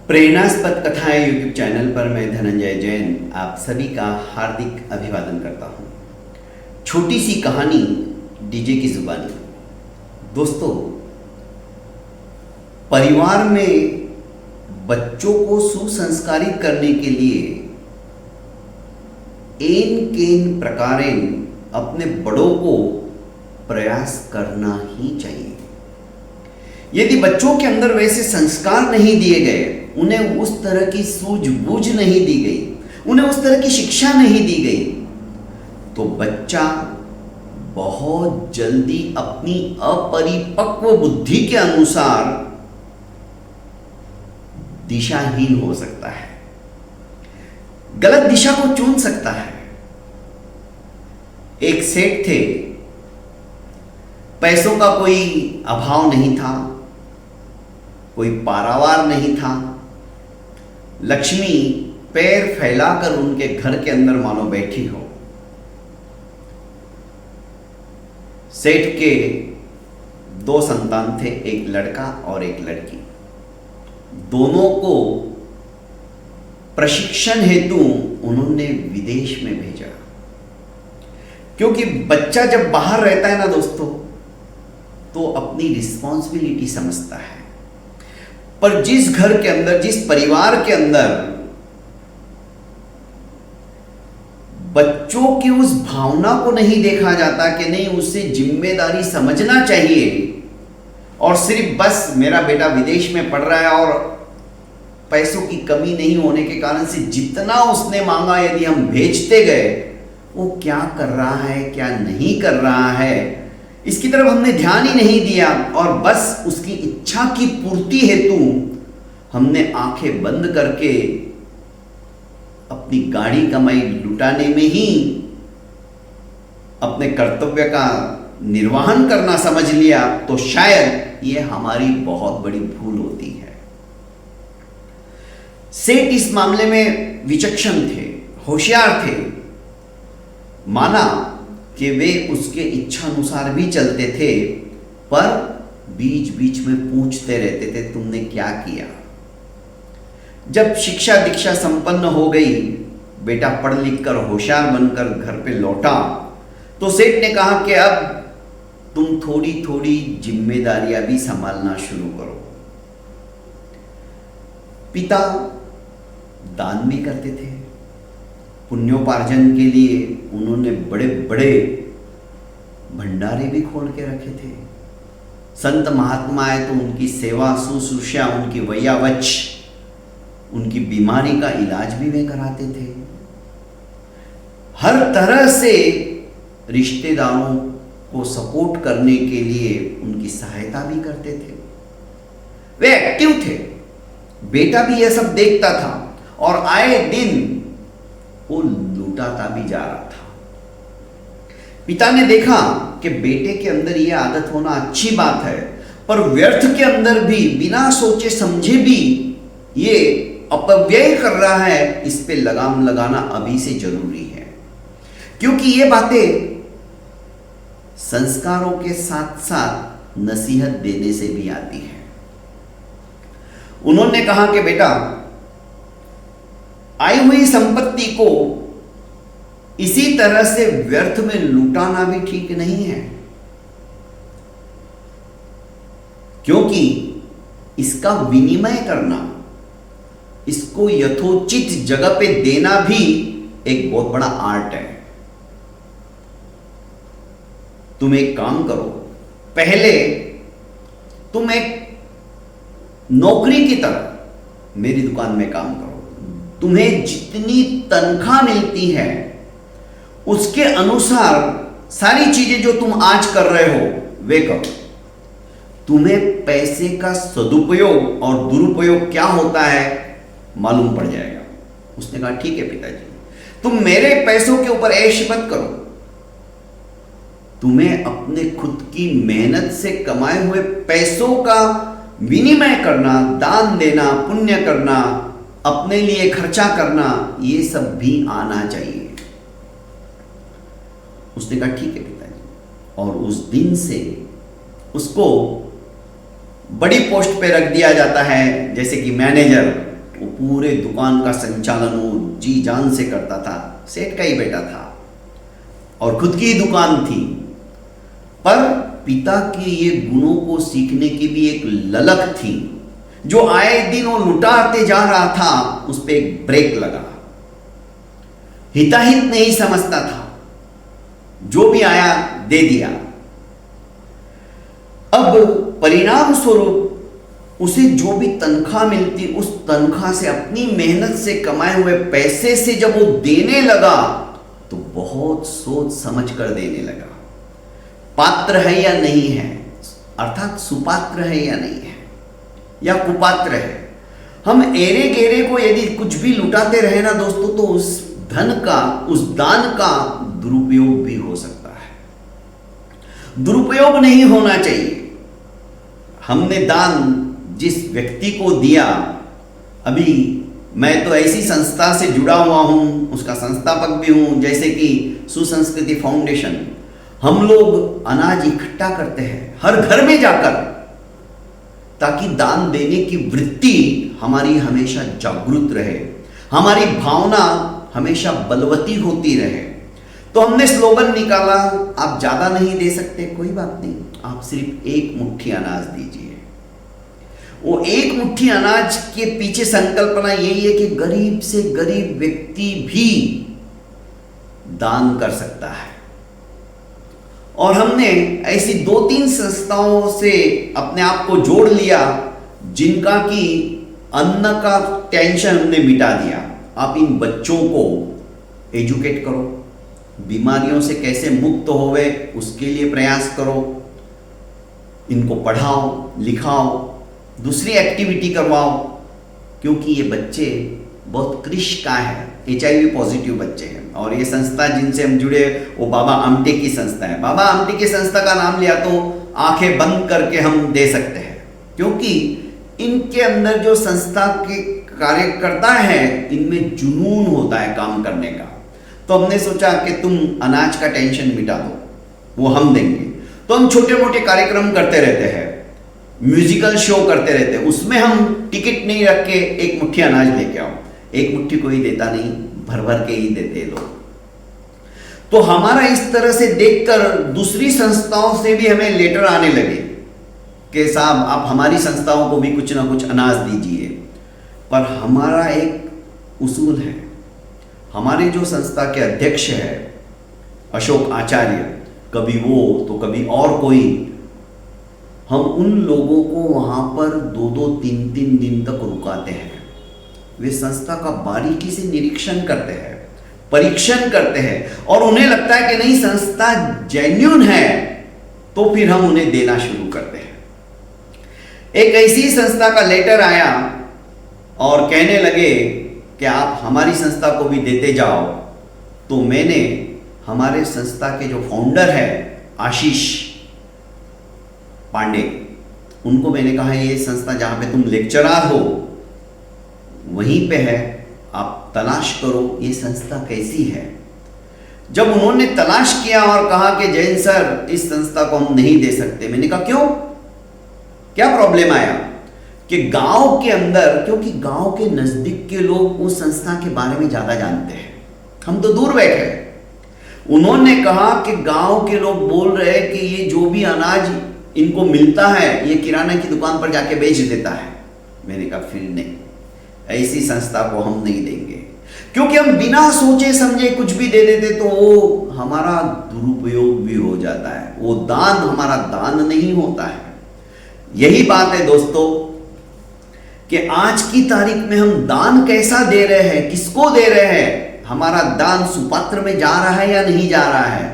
प्रेरणास्पद कथाएं YouTube channel पर मैं धनंजय जैन आप सभी का हार्दिक अभिवादन करता हूं। छोटी सी कहानी डीजे की जुबानी। दोस्तों, परिवार में बच्चों को सुसंस्कारित करने के लिए एन केन प्रकारेण अपने बड़ों को प्रयास करना ही चाहिए। यदि बच्चों के अंदर वैसे संस्कार नहीं दिए गए, उन्हें उस तरह की सूझबूझ नहीं दी गई, उन्हें उस तरह की शिक्षा नहीं दी गई, तो बच्चा बहुत जल्दी अपनी अपरिपक्व बुद्धि के अनुसार दिशाहीन हो सकता है, गलत दिशा को चुन सकता है। एक सेठ थे, पैसों का कोई अभाव नहीं था, कोई पारावार नहीं था। लक्ष्मी पैर फैलाकर उनके घर के अंदर मानो बैठी हो। सेठ के 2 संतान थे, एक लड़का और एक लड़की। दोनों को प्रशिक्षण हेतु उन्होंने विदेश में भेजा, क्योंकि बच्चा जब बाहर रहता है ना दोस्तों, तो अपनी रिस्पॉन्सिबिलिटी समझता है। पर जिस घर के अंदर, जिस परिवार के अंदर बच्चों की उस भावना को नहीं देखा जाता कि नहीं, उसे जिम्मेदारी समझना चाहिए, और सिर्फ बस मेरा बेटा विदेश में पढ़ रहा है और पैसों की कमी नहीं होने के कारण से जितना उसने मांगा यदि हम भेजते गए, वो क्या कर रहा है क्या नहीं कर रहा है, इसकी तरफ हमने ध्यान ही नहीं दिया, और बस उसकी इच्छा की पूर्ति हेतु हमने आंखें बंद करके अपनी गाड़ी कमाई लुटाने में ही अपने कर्तव्य का निर्वहन करना समझ लिया, तो शायद ये हमारी बहुत बड़ी भूल होती है। सेठ इस मामले में विचक्षण थे, होशियार थे। माना कि वे उसके इच्छानुसार भी चलते थे, पर बीच बीच में पूछते रहते थे, तुमने क्या किया। जब शिक्षा दीक्षा संपन्न हो गई, बेटा पढ़ लिख कर होशियार बनकर घर पे लौटा, तो सेठ ने कहा कि अब तुम थोड़ी थोड़ी जिम्मेदारियां भी संभालना शुरू करो। पिता दान भी करते थे, पुण्योपार्जन के लिए उन्होंने बड़े बड़े भंडारे भी खोल के रखे थे। संत महात्मा आए तो उनकी सेवा शुश्रूषा, उनकी वैयावच, उनकी बीमारी का इलाज भी वे कराते थे। हर तरह से रिश्तेदारों को सपोर्ट करने के लिए उनकी सहायता भी करते थे। वे एक्टिव थे। बेटा भी यह सब देखता था और आए दिन वो लूटाता भी जा रहा था। पिता ने देखा कि बेटे के अंदर यह आदत होना अच्छी बात है, पर व्यर्थ के अंदर भी बिना सोचे समझे भी ये अपव्यय कर रहा है, इस पे लगाम लगाना अभी से जरूरी है, क्योंकि ये बातें संस्कारों के साथ साथ नसीहत देने से भी आती है। उन्होंने कहा कि बेटा, आई हुई संपत्ति को इसी तरह से व्यर्थ में लुटाना भी ठीक नहीं है, क्योंकि इसका विनिमय करना, इसको यथोचित जगह पे देना भी एक बहुत बड़ा आर्ट है। तुम एक काम करो, पहले तुम एक नौकरी की तरह मेरी दुकान में काम करो। तुम्हें जितनी तनख्वाह मिलती है उसके अनुसार सारी चीजें जो तुम आज कर रहे हो वे करो। तुम्हें पैसे का सदुपयोग और दुरुपयोग क्या होता है मालूम पड़ जाएगा। उसने कहा ठीक है पिताजी, तुम मेरे पैसों के ऊपर ऐश मत करो, तुम्हें अपने खुद की मेहनत से कमाए हुए पैसों का विनिमय करना, दान देना, पुण्य करना, अपने लिए खर्चा करना, ये सब भी आना चाहिए। उसने कहा ठीक है पिताजी, और उस दिन से उसको बड़ी पोस्ट पे रख दिया जाता है, जैसे कि मैनेजर पूरे दुकान का संचालन वो जी जान से करता था, सेठ का ही बेटा था और खुद की दुकान थी। पर पिता के ये गुणों को सीखने की भी एक ललक थी, जो आए दिन वो लुटाते जा रहा था, उस पर एक ब्रेक लगा। हिताहित नहीं समझता था, जो भी आया दे दिया। अब परिणाम स्वरूप उसे जो भी तनख्वाह मिलती, उस तनख्वाह से अपनी मेहनत से कमाए हुए पैसे से जब वो देने लगा तो बहुत सोच समझ कर देने लगा। पात्र है या नहीं है, अर्थात सुपात्र है या नहीं है, या कुपात्र है। हम एरे गेरे को यदि कुछ भी लुटाते रहे ना दोस्तों, तो उस धन का, उस दान का दुरुपयोग भी हो सकता है। दुरुपयोग नहीं होना चाहिए। हमने दान जिस व्यक्ति को दिया, अभी मैं तो ऐसी संस्था से जुड़ा हुआ हूं, उसका संस्थापक भी हूं, जैसे कि सुसंस्कृति फाउंडेशन। हम लोग अनाज इकट्ठा करते हैं हर घर में जाकर, ताकि दान देने की वृत्ति हमारी हमेशा जागृत रहे, हमारी भावना हमेशा बलवती होती रहे। तो हमने स्लोगन निकाला, आप ज्यादा नहीं दे सकते, कोई बात नहीं, आप सिर्फ एक मुट्ठी अनाज दीजिए। वो एक मुट्ठी अनाज के पीछे संकल्पना यही है कि गरीब से गरीब व्यक्ति भी दान कर सकता है। और हमने ऐसी 2-3 संस्थाओं से अपने आप को जोड़ लिया, जिनका कि अन्न का टेंशन हमने मिटा दिया। आप इन बच्चों को एजुकेट करो, बीमारियों से कैसे मुक्त होवे उसके लिए प्रयास करो, इनको पढ़ाओ लिखाओ, दूसरी एक्टिविटी करवाओ, क्योंकि ये बच्चे बहुत कृषकाय है, HIV पॉजिटिव बच्चे हैं। और ये संस्था जिनसे हम जुड़े वो बाबा आमटे की संस्था है। बाबा आमटे की संस्था का नाम लिया तो आंखें बंद करके हम दे सकते हैं, क्योंकि इनके अंदर जो संस्था के कार्यकर्ता हैं, इनमें जुनून होता है काम करने का। तो हमने सोचा कि तुम अनाज का टेंशन मिटा दो, वो हम देंगे। तो हम छोटे मोटे कार्यक्रम करते रहते हैं, म्यूजिकल शो करते रहते हैं, उसमें हम टिकट नहीं रख के एक मुट्ठी अनाज लेके आओ। एक मुट्ठी कोई देता नहीं, भर भर के ही देते लोग। तो हमारा इस तरह से देखकर दूसरी संस्थाओं से भी हमें लेटर आने लगे कि साहब आप हमारी संस्थाओं को भी कुछ ना कुछ अनाज दीजिए। पर हमारा एक उसूल है, हमारे जो संस्था के अध्यक्ष है अशोक आचार्य, कभी वो तो कभी और कोई, हम उन लोगों को वहां पर 2-2, 3-3 दिन तक रुकाते हैं। वे संस्था का बारीकी से निरीक्षण करते हैं, परीक्षण करते हैं, और उन्हें लगता है कि नहीं संस्था जेन्युइन है, तो फिर हम उन्हें देना शुरू करते हैं। एक ऐसी संस्था का लेटर आया और कहने लगे कि आप हमारी संस्था को भी देते जाओ। तो मैंने हमारे संस्था के जो फाउंडर है आशीष पांडे, उनको मैंने कहा ये संस्था जहां पे तुम लेक्चरर हो वहीं पे है, आप तलाश करो ये संस्था कैसी है। जब उन्होंने तलाश किया और कहा कि जैन सर इस संस्था को हम नहीं दे सकते, मैंने कहा क्यों, क्या प्रॉब्लम आया? कि गांव के अंदर, क्योंकि गांव के नजदीक के लोग उस संस्था के बारे में ज्यादा जानते हैं, हम तो दूर बैठे। उन्होंने कहा कि गांव के लोग बोल रहे हैं कि ये जो भी अनाज इनको मिलता है ये किराना की दुकान पर जाके बेच देता है। मैंने कहा फिर नहीं, ऐसी संस्था को हम नहीं देंगे, क्योंकि हम बिना सोचे समझे कुछ भी दे देते तो वो हमारा दुरुपयोग भी हो जाता है, वो दान हमारा दान नहीं होता है। यही बात है दोस्तों कि आज की तारीख में हम दान कैसा दे रहे हैं, किसको दे रहे हैं, हमारा दान सुपात्र में जा रहा है या नहीं जा रहा है,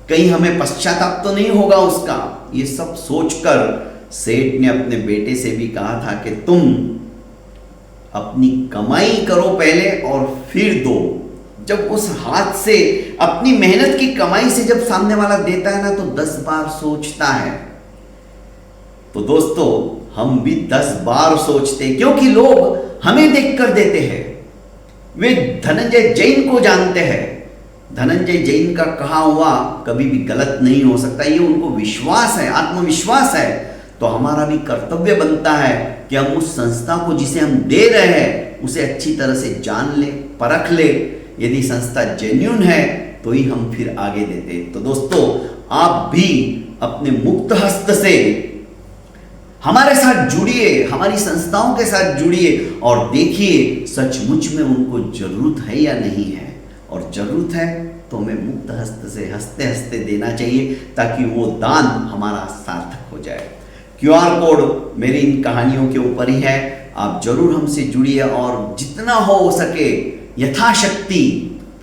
कहीं हमें पश्चाताप तो नहीं होगा उसका। ये सब सोचकर सेठ ने अपने बेटे से भी कहा था कि तुम अपनी कमाई करो पहले और फिर दो। जब उस हाथ से अपनी मेहनत की कमाई से जब सामने वाला देता है ना तो 10 बार सोचता है। तो दोस्तों हम भी 10 बार सोचते, क्योंकि लोग हमें देखकर देते हैं। वे धनंजय जैन को जानते हैं, धनंजय जैन का कहा हुआ कभी भी गलत नहीं हो सकता, ये उनको विश्वास है, आत्मविश्वास है। तो हमारा भी कर्तव्य बनता है कि हम उस संस्था को जिसे हम दे रहे हैं उसे अच्छी तरह से जान ले, परख ले। यदि संस्था जेन्युइन है तो ही हम फिर आगे देते। तो दोस्तों, आप भी अपने मुक्त हस्त से हमारे साथ जुड़िए, हमारी संस्थाओं के साथ जुड़िए और देखिए सचमुच में उनको जरूरत है या नहीं है। और जरूरत है तो हमें मुक्त हस्त से हंसते हंसते देना चाहिए ताकि वो दान हमारा सार्थक हो जाए। QR कोड मेरी इन कहानियों के ऊपर ही है। आप जरूर हमसे जुड़िए और जितना हो सके यथाशक्ति,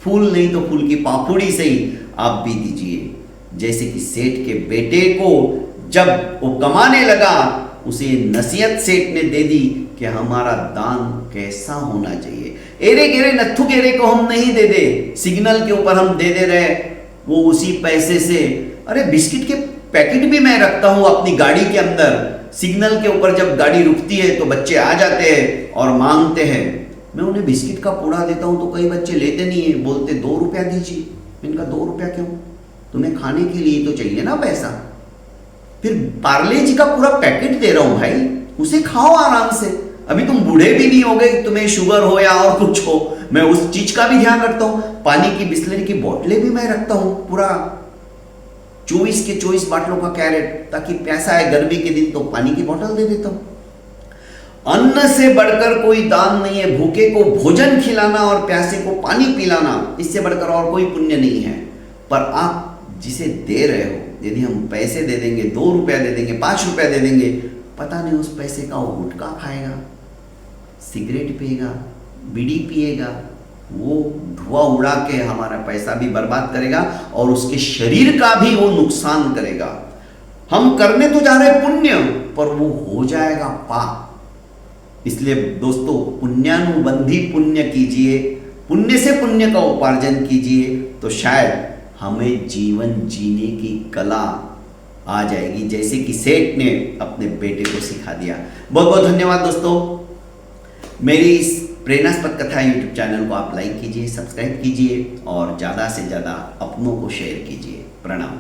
फूल नहीं तो फूल की पापड़ी से ही आप भी दीजिए। जैसे कि सेठ के बेटे को जब वो कमाने लगा, उसे नसीहत सेठ ने दे दी कि हमारा दान कैसा होना चाहिए। एरे गेरे नत्थु गेरे को हम नहीं दे दे, सिग्नल के ऊपर हम दे दे रहे, वो उसी पैसे से, अरे बिस्किट के पैकेट भी मैं रखता हूं अपनी गाड़ी के अंदर। सिग्नल के ऊपर जब गाड़ी रुकती है तो बच्चे आ जाते हैं और मांगते हैं, मैं उन्हें बिस्किट का पूड़ा देता हूं तो कई बच्चे लेते नहीं है, बोलते 2 रुपया दीजिए। इनका 2 रुपया क्यों, तुम्हें खाने के लिए तो चाहिए ना पैसा। फिर पार्ले जी का पूरा पैकेट दे रहा हूं भाई, उसे खाओ आराम से। अभी तुम बूढ़े भी नहीं हो गए, तुम्हें शुगर हो या और कुछ हो, मैं उस चीज का भी ध्यान रखता हूं। पानी की बिस्लरी की बोतलें भी मैं रखता हूं, पूरा 24 के 24 बाटलों का कैरेट, ताकि प्यासा है गर्मी के दिन तो पानी की बोतल दे देता हूं। अन्न से बढ़कर कोई दान नहीं है। भूखे को भोजन खिलाना और प्यासे को पानी पिलाना, इससे बढ़कर और कोई पुण्य नहीं है। पर आप जिसे दे रहे हो, यदि हम पैसे दे देंगे, 2 रुपया दे देंगे, 5 रुपया दे देंगे, पता नहीं उस पैसे का वो गुटखा खाएगा, सिगरेट पिएगा, बीड़ी पिएगा, वो धुआं उड़ा के हमारा पैसा भी बर्बाद करेगा और उसके शरीर का भी वो नुकसान करेगा। हम करने तो जा रहे पुण्य, पर वो हो जाएगा पाप। इसलिए दोस्तों, पुण्यानुबंधी पुण्य कीजिए, पुण्य से पुण्य का उपार्जन कीजिए, तो शायद हमें जीवन जीने की कला आ जाएगी, जैसे कि सेठ ने अपने बेटे को सिखा दिया। बहुत बहुत धन्यवाद दोस्तों। मेरी इस प्रेरणास्पद कथा यूट्यूब चैनल को आप लाइक कीजिए, सब्सक्राइब कीजिए और ज़्यादा से ज़्यादा अपनों को शेयर कीजिए। प्रणाम।